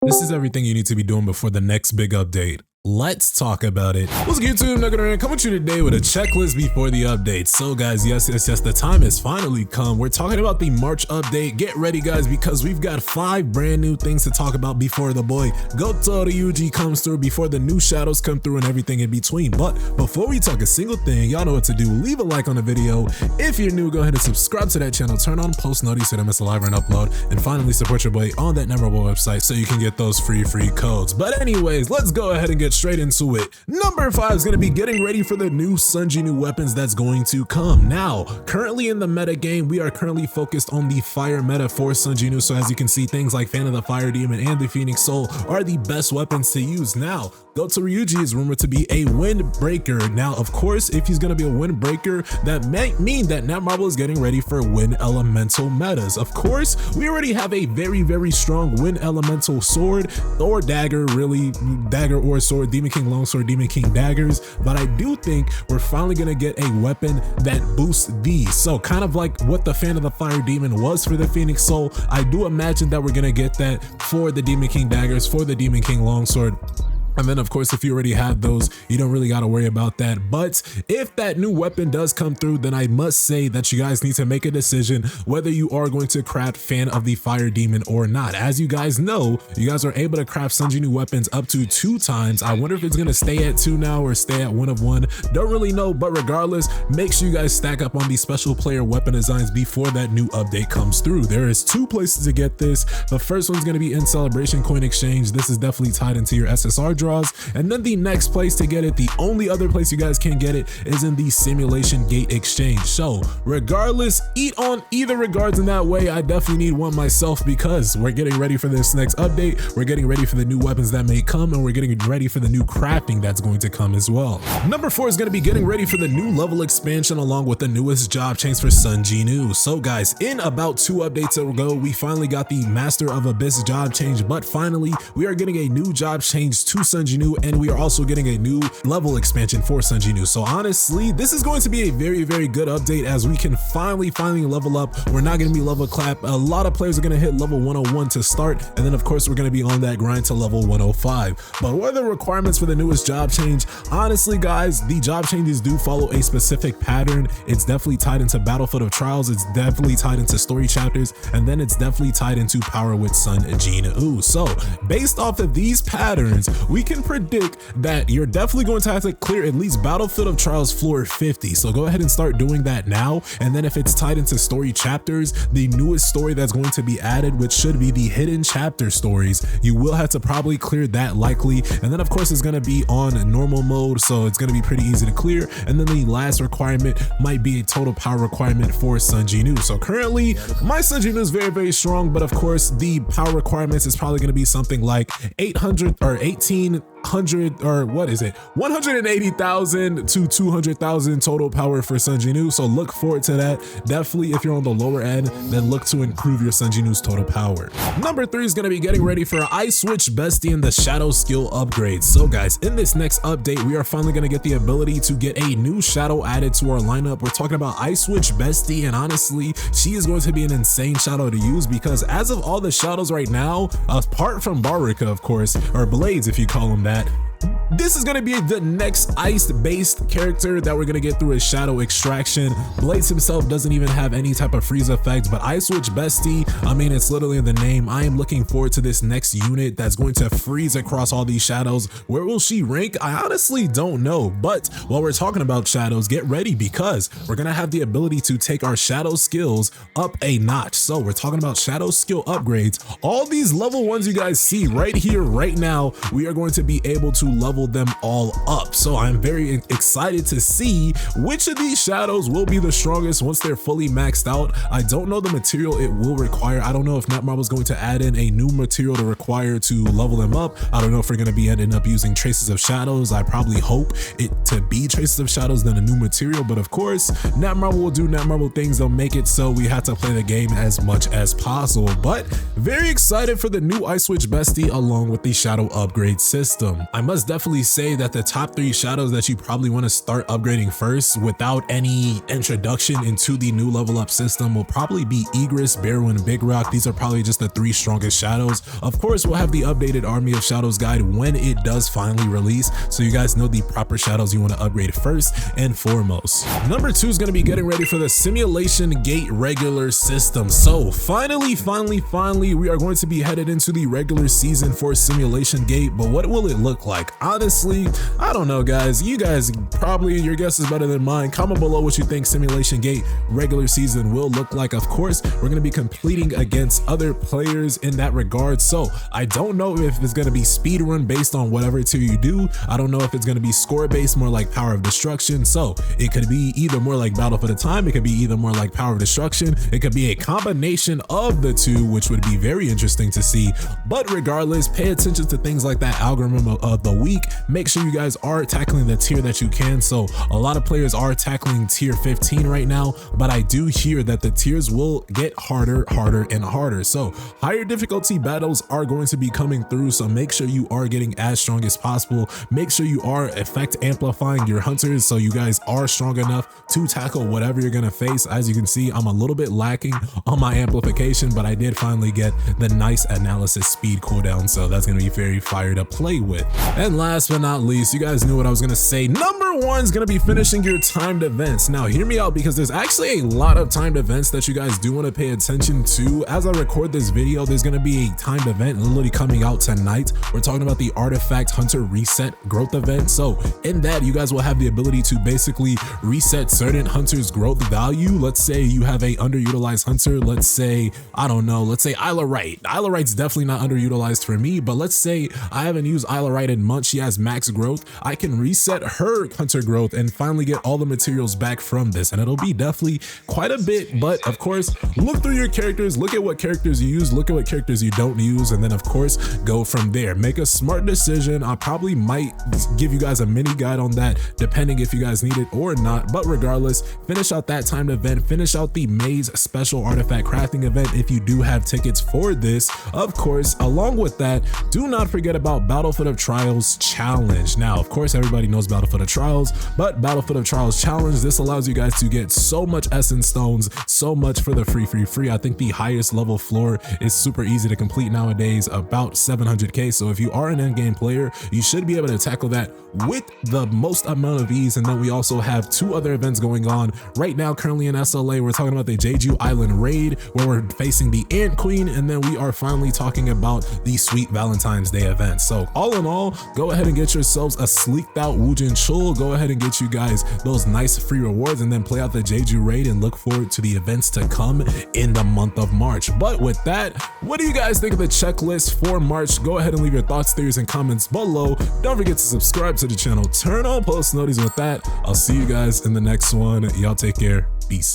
This is everything you need to be doing before the next big update. Let's talk about it. What's good, YouTube? NoGoodEman coming to you today with a checklist before the update. So guys, yes, the time has finally come. We're talking about the March update. Get ready guys, because we've got 5 brand new things to talk about before the boy Goto Ryuji comes through, before the new shadows come through and everything in between. But before we talk a single thing, y'all know what to do. Leave a like on the video. If you're new, go ahead and subscribe to that channel, turn on post notifications so you don't miss a live or an upload, and finally support your boy on that memorable website so you can get those free codes. But anyways, let's go ahead and get straight into it. Number 5 is going to be getting ready for the new Sunjinu weapons that's going to come. Now, currently in the meta game, we are currently focused on the fire meta for Sunjinu. So as you can see, things like Fan of the Fire Demon and the Phoenix Soul are the best weapons to use. Now, Goto Ryuji is rumored to be a windbreaker. Now, of course, if he's going to be a windbreaker, that might mean that Netmarble is getting ready for wind elemental metas. Of course, we already have a very strong wind elemental sword or dagger, really dagger or sword, Demon King Longsword, Demon King daggers, but I do think we're finally going to get a weapon that boosts these. So kind of like what the Fan of the Fire Demon was for the Phoenix Soul, I do imagine that we're going to get that for the Demon King daggers, for the Demon King Longsword. And then of course, if you already have those, you don't really got to worry about that. But if that new weapon does come through, then I must say that you guys need to make a decision whether you are going to craft Fan of the Fire Demon or not. As you guys know, you guys are able to craft Sunjinu weapons up to 2 times. I wonder if it's going to stay at 2 now or stay at 1 of 1. Don't really know, but regardless, make sure you guys stack up on these special player weapon designs before that new update comes through. There is 2 places to get this. The first one's going to be in Celebration Coin Exchange. This is definitely tied into your SSR draws. And then the next place to get it, the only other place you guys can get it, is in the Simulation Gate Exchange. So regardless, eat on either regards in that way. I definitely need one myself because we're getting ready for this next update. We're getting ready for the new weapons that may come, and we're getting ready for the new crafting that's going to come as well. Number 4 is going to be getting ready for the new level expansion along with the newest job change for Sunjinu. So guys, in about 2 updates ago, we finally got the Master of Abyss job change, but finally we are getting a new job change to Sunjinu, and we are also getting a new level expansion for Sunjinu. So honestly, this is going to be a very good update, as we can finally level up. We're not going to be level cap. A lot of players are going to hit level 101 to start, and then of course we're going to be on that grind to level 105. But what are the requirements for the newest job change? Honestly guys, the job changes do follow a specific pattern. It's definitely tied into Battlefield of Trials, it's definitely tied into story chapters, and then it's definitely tied into Power with Sunjinu. So based off of these patterns, we can predict that you're definitely going to have to clear at least Battlefield of Trials floor 50. So go ahead and start doing that now. And then if it's tied into story chapters, the newest story that's going to be added, which should be the hidden chapter stories, you will have to probably clear that likely. And then of course it's going to be on normal mode, so it's going to be pretty easy to clear. And then the last requirement might be a total power requirement for Sunjinu. So currently my Sunjinu is very strong, but of course the power requirements is probably going to be something like 800 or 1800, or what is it, 180,000 to 200,000 total power for Sunjinu. So look forward to that. Definitely if you're on the lower end, then look to improve your Sunjinu's total power. Number 3 is going to be getting ready for Ice Switch Bestie and the Shadow skill upgrades. So guys, in this next update, we are finally going to get the ability to get a new shadow added to our lineup. We're talking about Ice Switch Bestie, and honestly, she is going to be an insane shadow to use, because as of all the shadows right now, apart from Barika of course, or Blades if you call them that, this is going to be the next ice-based character that we're going to get through a shadow extraction. Blades himself doesn't even have any type of freeze effect, but Ice Switch Bestie, I mean, it's literally in the name. I am looking forward to this next unit that's going to freeze across all these shadows. Where will she rank? I honestly don't know, but while we're talking about shadows, get ready, because we're going to have the ability to take our shadow skills up a notch. So we're talking about shadow skill upgrades. All these level 1s you guys see right here, right now, we are going to be able to level them all up. So I'm very excited to see which of these shadows will be the strongest once they're fully maxed out. I don't know the material it will require. I don't know if Netmarble is going to add in a new material to require to level them up. I don't know if we're going to be ending up using Traces of Shadows. I probably hope it to be Traces of Shadows than a new material, but of course Netmarble will do Netmarble things. They'll make it so we have to play the game as much as possible. But very excited for the new Ice Switch Bestie along with the shadow upgrade system. I must must definitely say that the top 3 shadows that you probably want to start upgrading first without any introduction into the new level up system will probably be Egress, Barrow, Big Rock. These are probably just the 3 strongest shadows. Of course, we'll have the updated Army of Shadows guide when it does finally release, so you guys know the proper shadows you want to upgrade first and foremost. Number 2 is going to be getting ready for the Simulation Gate regular system. So finally, we are going to be headed into the regular season for Simulation Gate, but what will it look like? Honestly, I don't know, guys. You guys probably, your guess is better than mine. Comment below what you think Simulation Gate regular season will look like. Of course, we're going to be competing against other players in that regard, so I don't know if it's going to be speed run based on whatever tier you do. I don't know if it's going to be score based, more like Power of Destruction. So it could be either more like Battle for the Time, it could be either more like Power of Destruction, it could be a combination of the two, which would be very interesting to see. But regardless, pay attention to things like that algorithm of the week. Make sure you guys are tackling the tier that you can. So a lot of players are tackling tier 15 right now, but I do hear that the tiers will get harder and harder. So higher difficulty battles are going to be coming through, so make sure you are getting as strong as possible. Make sure you are effect amplifying your hunters so you guys are strong enough to tackle whatever you're gonna face. As you can see, I'm a little bit lacking on my amplification, but I did finally get the nice analysis speed cooldown, so that's gonna be very fire to play with. And last but not least, you guys knew what I was gonna say. Number 1 is gonna be finishing your timed events. Now hear me out, because there's actually a lot of timed events that you guys do want to pay attention to. As I record this video, there's gonna be a timed event literally coming out tonight. We're talking about the Artifact Hunter Reset Growth event. So in that, you guys will have the ability to basically reset certain hunters' growth value. Let's say you have a underutilized hunter. Let's say, I don't know, let's say Isla Wright. Isla Wright's definitely not underutilized for me, but let's say I haven't used Isla Wright in months. She has max growth. I can reset her hunter growth and finally get all the materials back from this, and it'll be definitely quite a bit. But of course, look through your characters, look at what characters you use, look at what characters you don't use, and then of course go from there. Make a smart decision. I probably might give you guys a mini guide on that depending if you guys need it or not, but regardless, finish out that timed event, finish out the Maze special artifact crafting event if you do have tickets for this. Of course, along with that, do not forget about Battlefield of Trials challenge. Now of course everybody knows Battlefield of Trials, but Battlefield of Trials challenge, this allows you guys to get so much essence stones, so much for the free. I think the highest level floor is super easy to complete nowadays, about 700k. So if you are an endgame player, you should be able to tackle that with the most amount of ease. And then we also have 2 other events going on right now currently in SLA. We're talking about the Jeju Island raid, where we're facing the Ant Queen, and then we are finally talking about the Sweet Valentine's Day event. So all in all, go ahead and get yourselves a sleeked out Woojin Chul. Go ahead and get you guys those nice free rewards, and then play out the Jeju raid and look forward to the events to come in the month of March. But with that, what do you guys think of the checklist for March? Go ahead and leave your thoughts, theories, and comments below. Don't forget to subscribe to the channel, turn on post notifications. With that, I'll see you guys in the next one. Y'all take care. Peace.